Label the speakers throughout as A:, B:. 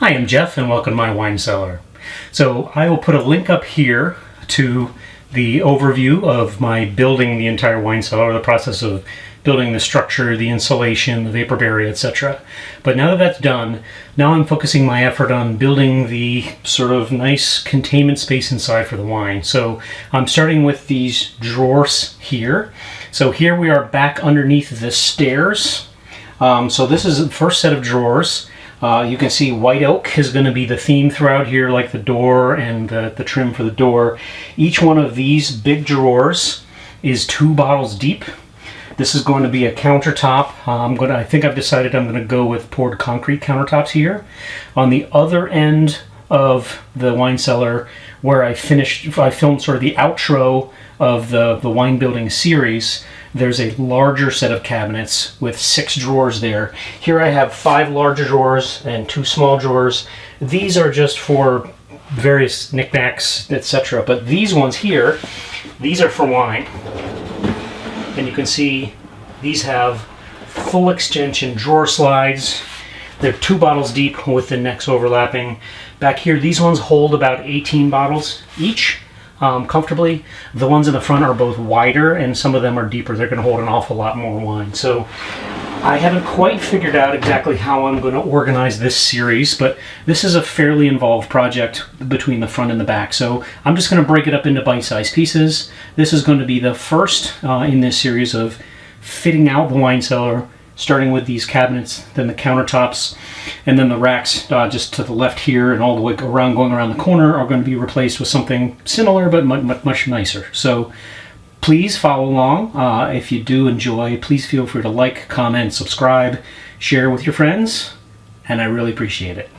A: Hi, I'm Jeff and welcome to my wine cellar. So I will put a link up here to the overview of my building the entire wine cellar, the process of building the structure, the insulation, the vapor barrier, etc. But now that that's done, now I'm focusing my effort on building the sort of nice containment space inside for the wine. So I'm starting with these drawers here. So here we are back underneath the stairs. So this is the first set of drawers. You can see white oak is going to be the theme throughout here, like the door and the trim for the door. Each one of these big drawers is 2 bottles deep. This is going to be a countertop. I think I've decided I'm going to go with poured concrete countertops here. On the other end of the wine cellar, where I filmed sort of the outro of the wine building series, there's a larger set of cabinets with 6 drawers there. Here I have 5 larger drawers and 2 small drawers. These are just for various knickknacks, etc. But these ones here, these are for wine. And you can see these have full extension drawer slides. They're 2 bottles deep with the necks overlapping. Back here, these ones hold about 18 bottles each. Comfortably. The ones in the front are both wider and some of them are deeper. They're going to hold an awful lot more wine. So I haven't quite figured out exactly how I'm going to organize this series, but this is a fairly involved project between the front and the back. So I'm just going to break it up into bite-sized pieces. This is going to be the first in this series of fitting out the wine cellar, starting with these cabinets, then the countertops, and then the racks just to the left here and all the way around, going around the corner, are going to be replaced with something similar but much nicer. So please follow along. If you do enjoy, please feel free to like, comment, subscribe, share with your friends, and I really appreciate it.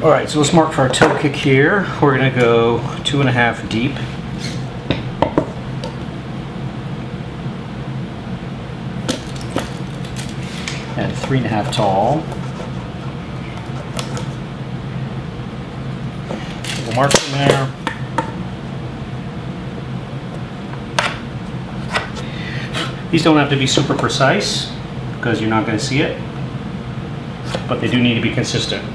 A: Alright, so let's mark for our toe kick here. We're going to go 2.5 deep. And 3.5 tall. We'll mark from there. These don't have to be super precise because you're not going to see it, but they do need to be consistent.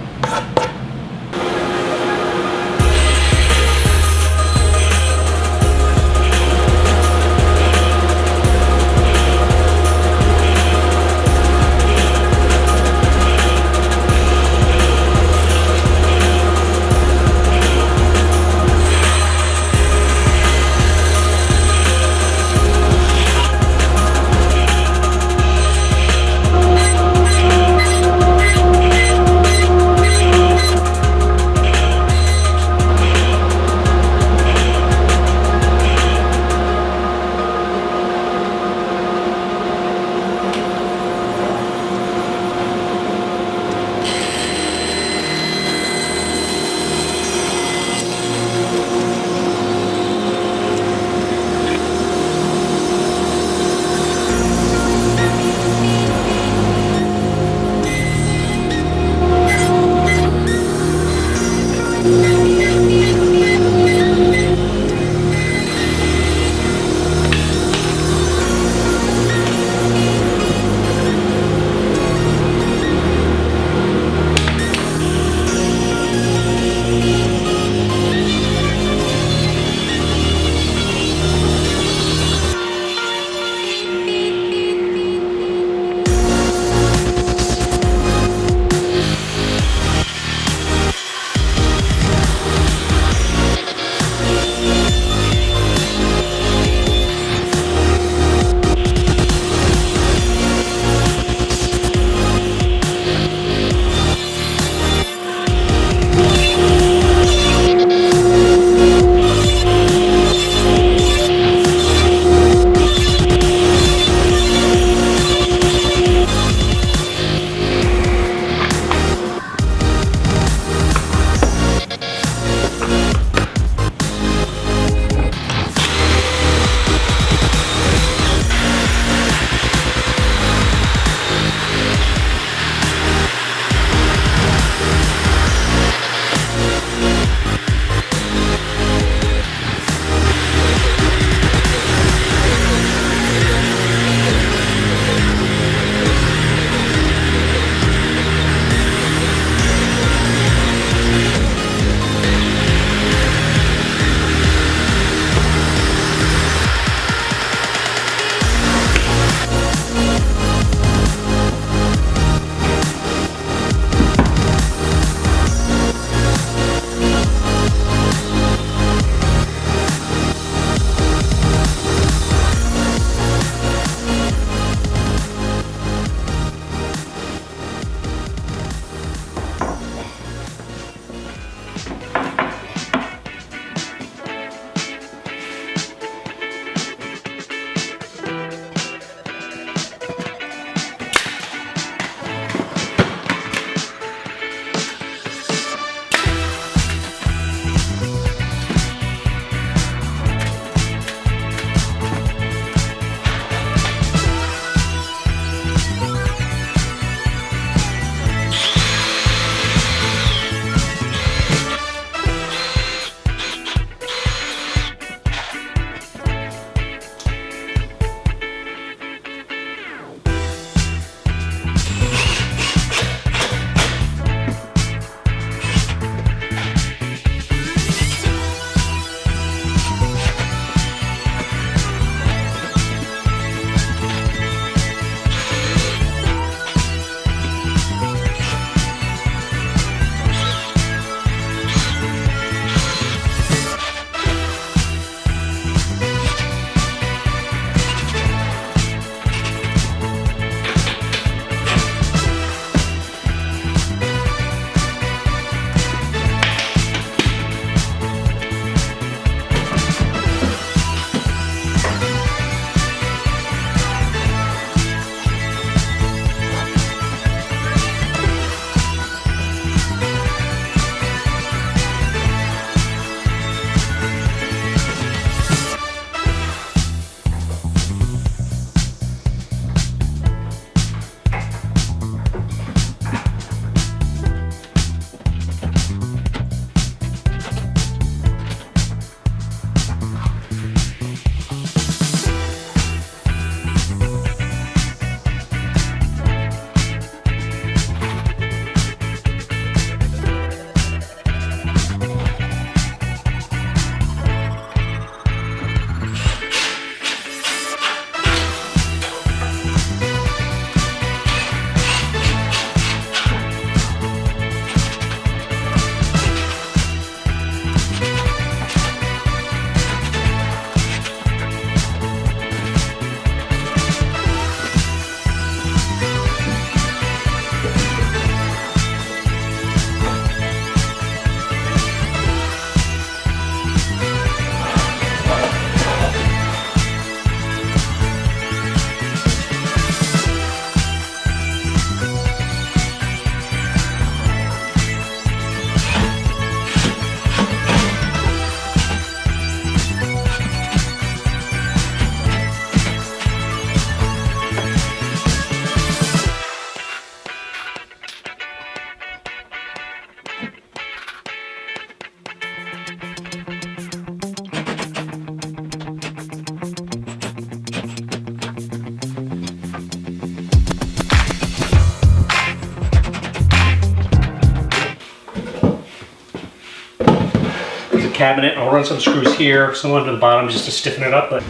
A: cabinet. I'll run some screws here, some onto the bottom just to stiffen it up. But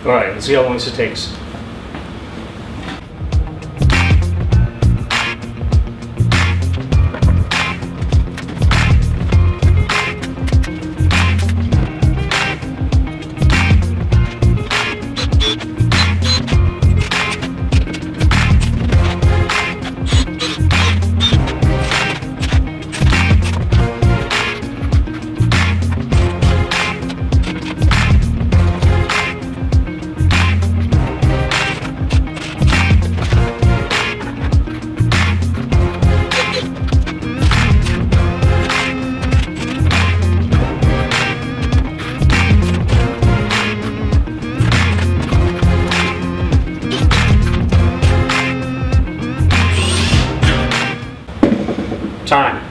A: all right, let's see how long this takes. Time.